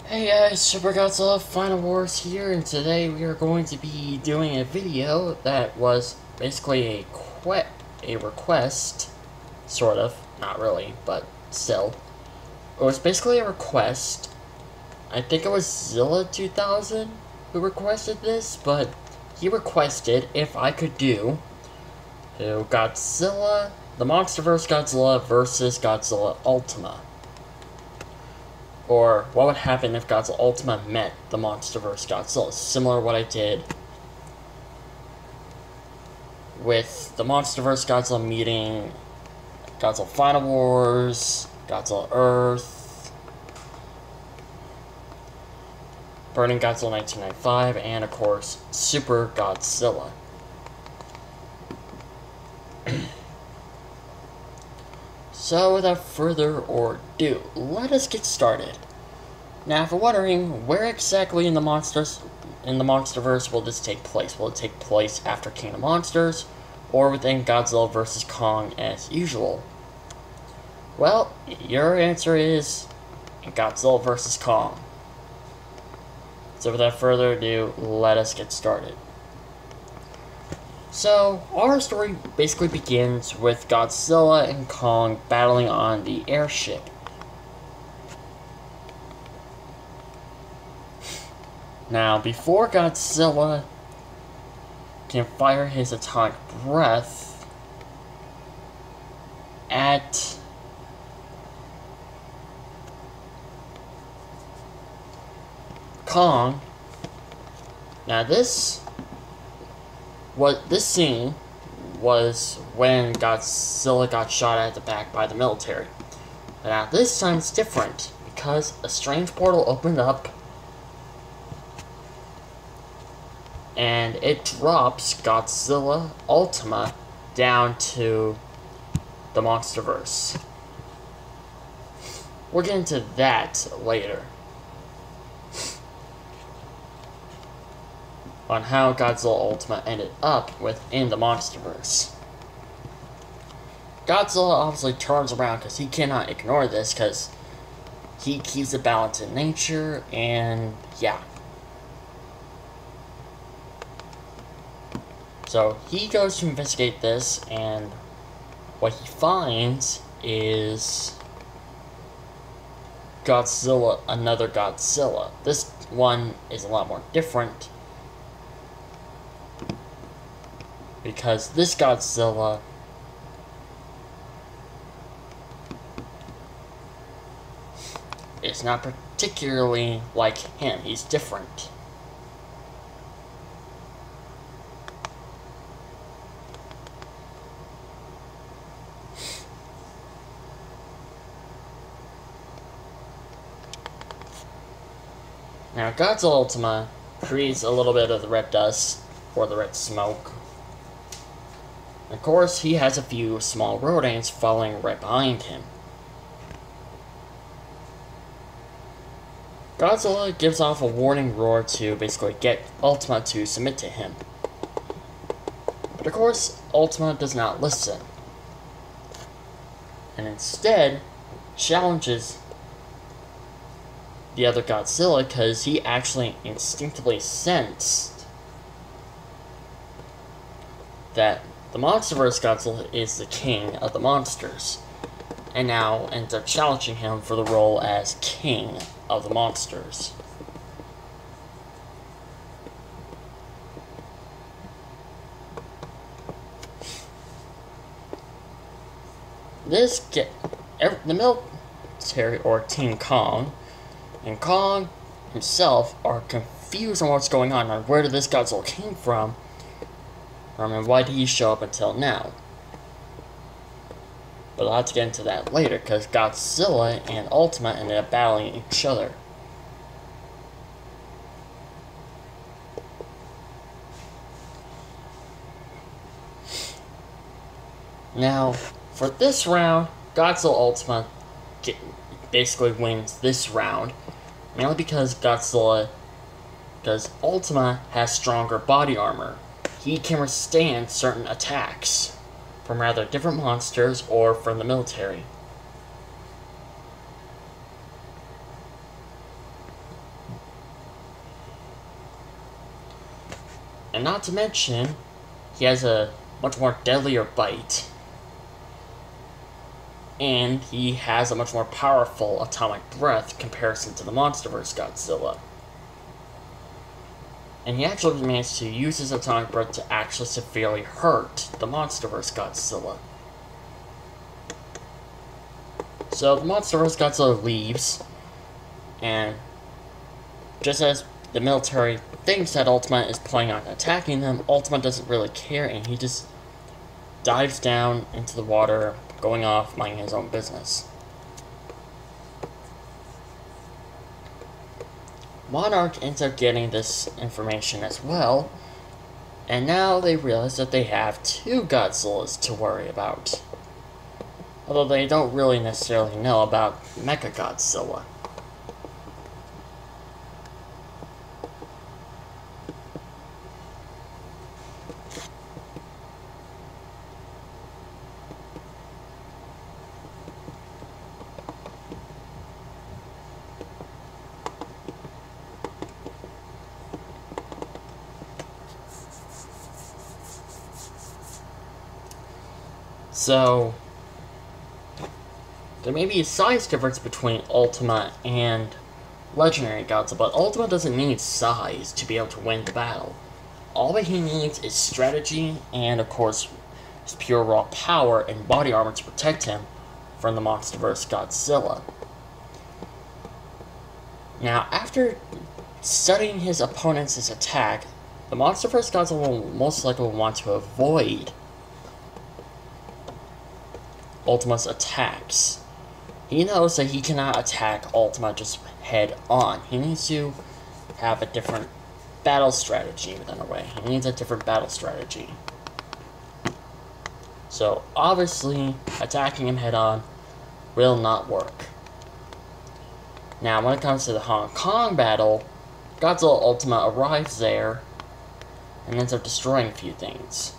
Hey guys, Super Godzilla Final Wars here, and today we are going to be doing a video that was basically a request, sort of, not really, but still. It was basically a request. I think it was Zilla 2000 who requested this, but he requested if I could do Godzilla, the MonsterVerse Godzilla versus Godzilla Ultima. Or what would happen if Godzilla Ultima met the MonsterVerse Godzilla? Similar to what I did with the MonsterVerse Godzilla meeting Godzilla Final Wars, Godzilla Earth, Burning Godzilla 1995, and of course, Super Godzilla. So without further ado, let us get started. Now, if you're wondering, where exactly in the MonsterVerse will this take place? Will it take place after King of Monsters, or within Godzilla vs. Kong as usual? Well, your answer is Godzilla vs. Kong. So without further ado, let us get started. So, our story basically begins with Godzilla and Kong battling on the airship. Now, before Godzilla can fire his atomic breath at Kong, now this scene was when Godzilla got shot at the back by the military. But now this time it's different, because a strange portal opened up and it drops Godzilla Ultima down to the MonsterVerse. We'll get into that later. On how Godzilla Ultima ended up within the MonsterVerse. Godzilla obviously turns around because he cannot ignore this, because he keeps a balance in nature, and yeah. So he goes to investigate this, and what he finds is Godzilla, another Godzilla. This one is a lot more different, because this Godzilla is not particularly like him. He's different. Now, Godzilla Ultima creates a little bit of the red dust, or the red smoke. Of course, he has a few small rodents following right behind him. Godzilla gives off a warning roar to basically get Ultima to submit to him. But of course, Ultima does not listen, and instead challenges the other Godzilla because he actually instinctively sensed that the MonsterVerse Godzilla is the king of the monsters, and now ends up challenging him for the role as king of the monsters. The military, or Team Kong, and Kong himself are confused on what's going on where did this Godzilla came from, and why did he show up until now? But I'll have to get into that later, because Godzilla and Ultima ended up battling each other. Now, for this round, Godzilla Ultima basically wins this round, mainly because Ultima has stronger body armor. He can withstand certain attacks from rather different monsters or from the military. And not to mention, he has a much more deadlier bite. And he has a much more powerful atomic breath in comparison to the monsterverse Godzilla. And he actually managed to use his atomic breath to actually severely hurt the monsterverse Godzilla. So the monsterverse Godzilla leaves, and just as the military thinks that Ultima is planning on attacking them, Ultima doesn't really care, and he just dives down into the water, going off, minding his own business. Monarch ends up getting this information as well, and now they realize that they have two Godzillas to worry about. Although they don't really necessarily know about Mechagodzilla. So, there may be a size difference between Ultima and Legendary Godzilla, but Ultima doesn't need size to be able to win the battle. All that he needs is strategy and, of course, his pure raw power and body armor to protect him from the monsterverse Godzilla. Now, after studying his opponent's attack, the monsterverse Godzilla will most likely want to avoid Ultima's attacks. He knows that he cannot attack Ultima just head on. He needs to have a different battle strategy within a way. He needs a different battle strategy. So, obviously, attacking him head on will not work. Now, when it comes to the Hong Kong battle, Godzilla Ultima arrives there and ends up destroying a few things.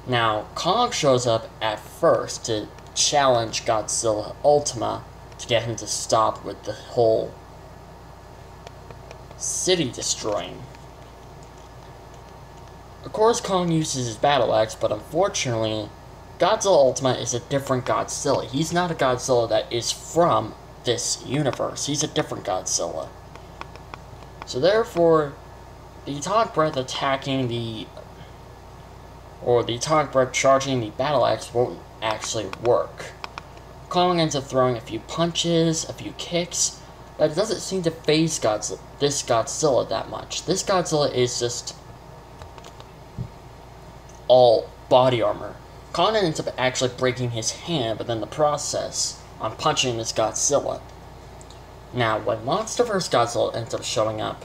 Now, Kong shows up at first to challenge Godzilla Ultima to get him to stop with the whole city destroying. Of course, Kong uses his battle axe, but unfortunately, Godzilla Ultima is a different Godzilla. He's not a Godzilla that is from this universe. He's a different Godzilla. So therefore, the Atomic Breath attacking the Atomic Breath charging the battle axe won't actually work. Kong ends up throwing a few punches, a few kicks, but it doesn't seem to phase this Godzilla that much. This Godzilla is just all body armor. Kong ends up actually breaking his hand within the process on punching this Godzilla. Now, when monsterverse Godzilla ends up showing up,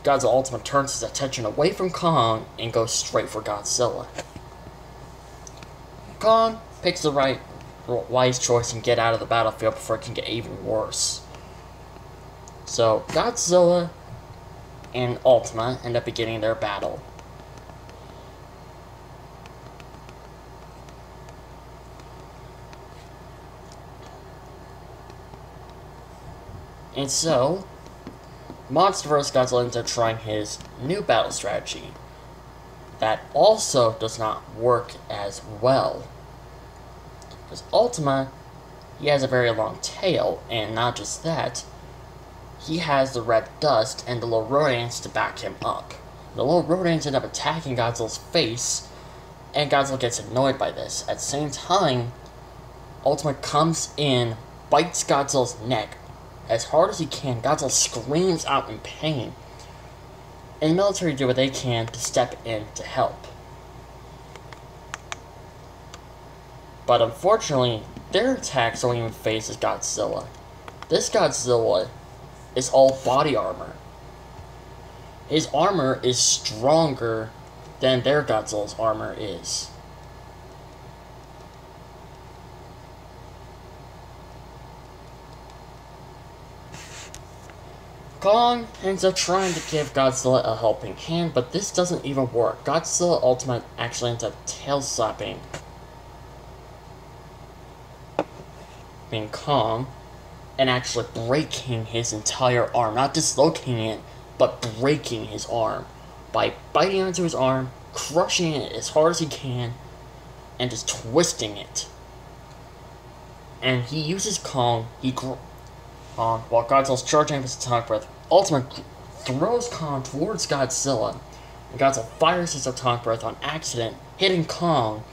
Godzilla Ultima turns his attention away from Kong and goes straight for Godzilla. Kong picks the wise choice and get out of the battlefield before it can get even worse. So, Godzilla and Ultima end up beginning their battle. And so, monsterverse Godzilla ends up trying his new battle strategy. That also does not work as well. Because Ultima, he has a very long tail, and not just that, he has the red dust and the little rodents to back him up. The little rodents end up attacking Godzilla's face, and Godzilla gets annoyed by this. At the same time, Ultima comes in, bites Godzilla's neck as hard as he can. Godzilla screams out in pain, and the military do what they can to step in to help. But unfortunately, their attacks don't even phase this Godzilla. This Godzilla is all body armor. His armor is stronger than their Godzilla's armor is. Kong ends up trying to give Godzilla a helping hand, but this doesn't even work. Godzilla Ultima actually ends up tail-slapping Kong and actually breaking his entire arm. Not dislocating it, but breaking his arm by biting onto his arm, crushing it as hard as he can, and just twisting it. And he uses Kong. While Godzilla's charging up his atomic breath, Ultima throws Kong towards Godzilla, and Godzilla fires his atomic breath on accident, hitting Kong,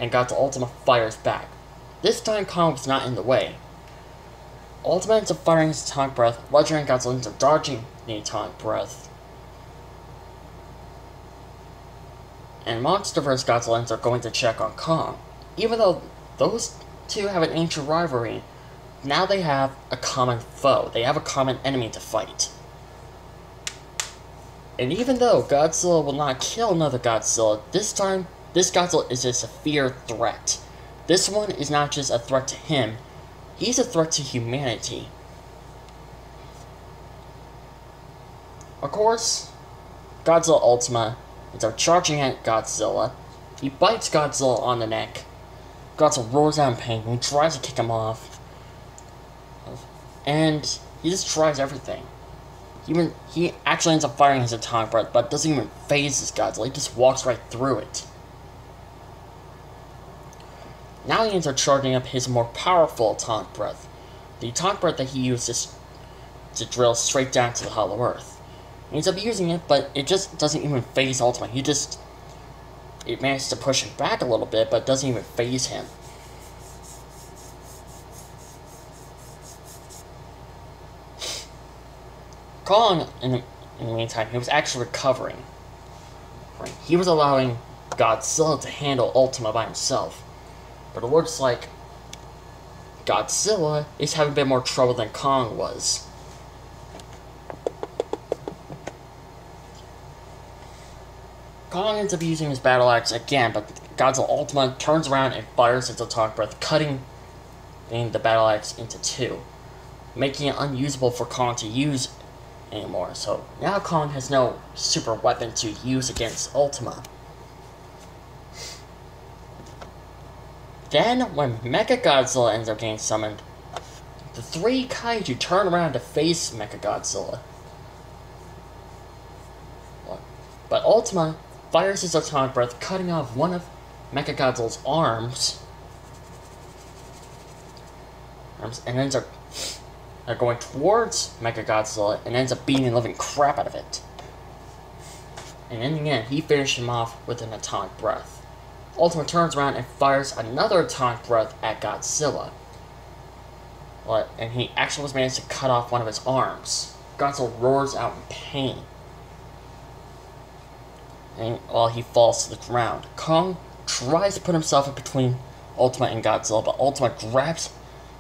and Godzilla Ultima fires back. This time Kong was not in the way. Ultima ends up firing his atomic breath, Legendary Godzilla ends up dodging the atomic breath. And Monsterverse Godzilla ends up going to check on Kong. Even though those two have an ancient rivalry, now they have a common foe. They have a common enemy to fight. And even though Godzilla will not kill another Godzilla, this time, this Godzilla is a severe threat. This one is not just a threat to him, he's a threat to humanity. Of course, Godzilla Ultima ends up charging at Godzilla. He bites Godzilla on the neck. Godzilla roars out in pain and he tries to kick him off. And he just tries everything. He actually ends up firing his atomic breath, but doesn't even phase this Godzilla. He just walks right through it. Now he ends up charging up his more powerful atomic breath. The atomic breath that he uses to drill straight down to the hollow earth. He ends up using it, but it just doesn't even phase Ultima. It manages to push him back a little bit, but doesn't even phase him. Kong, in the meantime, he was actually recovering. Right? He was allowing Godzilla to handle Ultima by himself. But it looks like Godzilla is having a bit more trouble than Kong was. Kong ends up using his battle axe again, but Godzilla Ultima turns around and fires its atomic breath, cutting the battle axe into two, making it unusable for Kong to use anymore. So now Kong has no super weapon to use against Ultima. Then, when Mechagodzilla ends up getting summoned, the three kaiju turn around to face Mechagodzilla. But Ultima fires his atomic breath, cutting off one of Mechagodzilla's arms, and ends up going towards Mechagodzilla and ends up beating the living crap out of it. And in the end, he finishes him off with an atomic breath. Ultima turns around and fires another atomic breath at Godzilla. And he actually was managed to cut off one of his arms. Godzilla roars out in pain. And while he falls to the ground, Kong tries to put himself in between Ultima and Godzilla, but Ultima grabs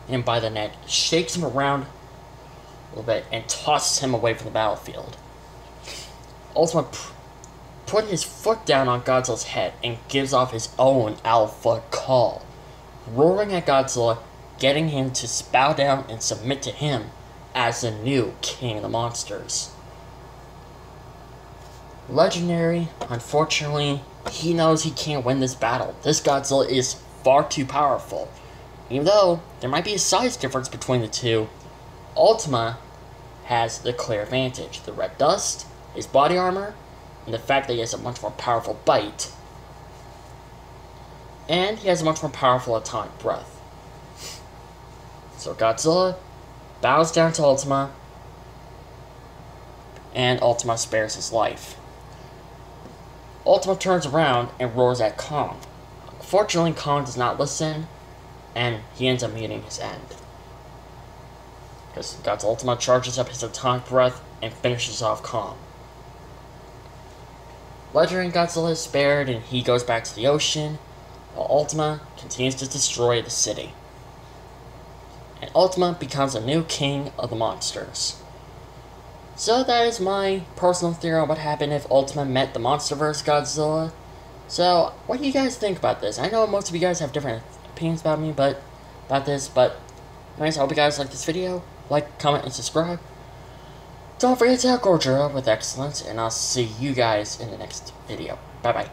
him by the neck, shakes him around a little bit, and tosses him away from the battlefield. Ultima put his foot down on Godzilla's head and gives off his own alpha call, roaring at Godzilla, getting him to bow down and submit to him as the new king of the monsters. Legendary, unfortunately, he knows he can't win this battle. This Godzilla is far too powerful. Even though there might be a size difference between the two, Ultima has the clear advantage. The red dust, his body armor, and the fact that he has a much more powerful bite. And he has a much more powerful atomic breath. So Godzilla bows down to Ultima, and Ultima spares his life. Ultima turns around and roars at Kong. Fortunately, Kong does not listen, and he ends up meeting his end. Because Godzilla Ultima charges up his atomic breath and finishes off Kong. Legendary Godzilla is spared and he goes back to the ocean, while Ultima continues to destroy the city. And Ultima becomes a new king of the monsters. So that is my personal theory on what happened if Ultima met the Monsterverse Godzilla. So, what do you guys think about this? I know most of you guys have different opinions about me, but anyways, I hope you guys like this video. Like, comment, and subscribe. Don't forget to help Godzilla with excellence, and I'll see you guys in the next video. Bye-bye.